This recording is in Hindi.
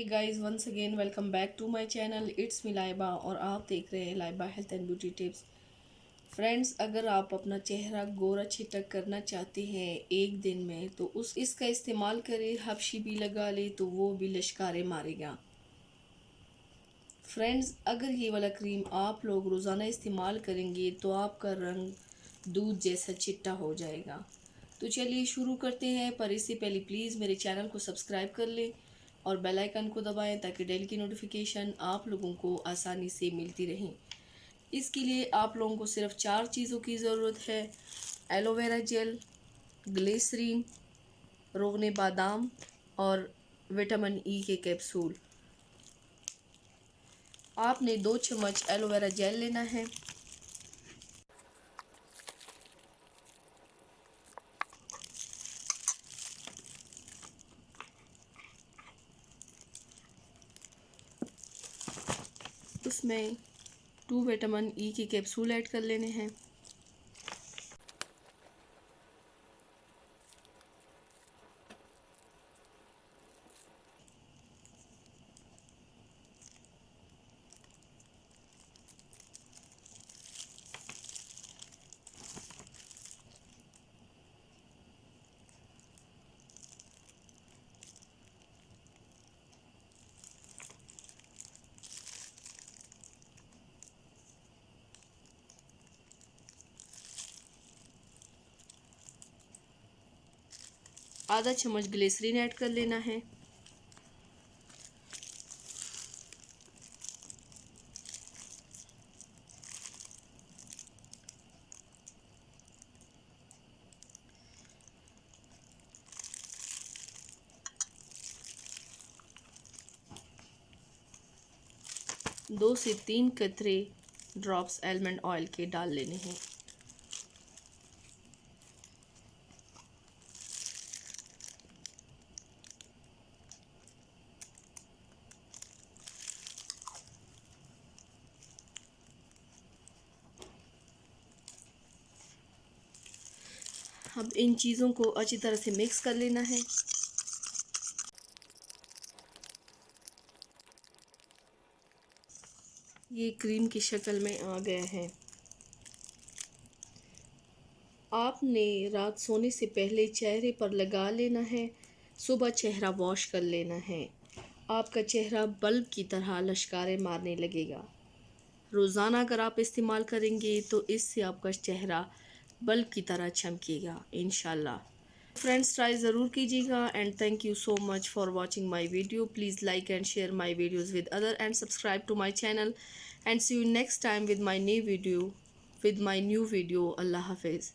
Guys, once again welcome back to my channel. It's me Laiba और आप देख रहे हैं Laiba health and beauty tips. Friends, अगर आप अपना चेहरा गोरा छिटक करना चाहते हैं एक दिन में तो इसका इस्तेमाल करें। हबशी भी लगा ले तो वो भी लश्कारे मारेगा। फ्रेंड्स, अगर ये वाला क्रीम आप लोग रोज़ाना इस्तेमाल करेंगे तो आपका रंग दूध जैसा चिट्टा हो जाएगा। तो चलिए शुरू करते हैं, पर इससे पहले प्लीज़ मेरे चैनल को सब्सक्राइब कर लें और बेल आइकन को दबाएं ताकि डेली की नोटिफिकेशन आप लोगों को आसानी से मिलती रहें। इसके लिए आप लोगों को सिर्फ 4 चीज़ों की ज़रूरत है: एलोवेरा जेल, ग्लिसरीन, रोगने बादाम और विटामिन ई के कैप्सूल। आपने 2 चम्मच एलोवेरा जेल लेना है। उसमें 2 विटामिन ई के कैप्सूल ऐड कर लेने हैं। आधा चम्मच ग्लिसरीन ऐड कर लेना है। दो से 3 कतरे ड्रॉप्स आलमंड ऑयल के डाल लेने हैं। अब इन चीज़ों को अच्छी तरह से मिक्स कर लेना है। ये क्रीम की शक्ल में आ गया है। आपने रात सोने से पहले चेहरे पर लगा लेना है। सुबह चेहरा वॉश कर लेना है। आपका चेहरा बल्ब की तरह लश्कारे मारने लगेगा। रोज़ाना अगर आप इस्तेमाल करेंगे तो इससे आपका चेहरा बल्ब की तरह चमकेगा इंशाल्लाह। फ्रेंड्स, ट्राई ज़रूर कीजिएगा and thank you so much for watching my video. Please like and share my videos with other and subscribe to my channel and see you next time with my new video. अल्लाह हाफिज़।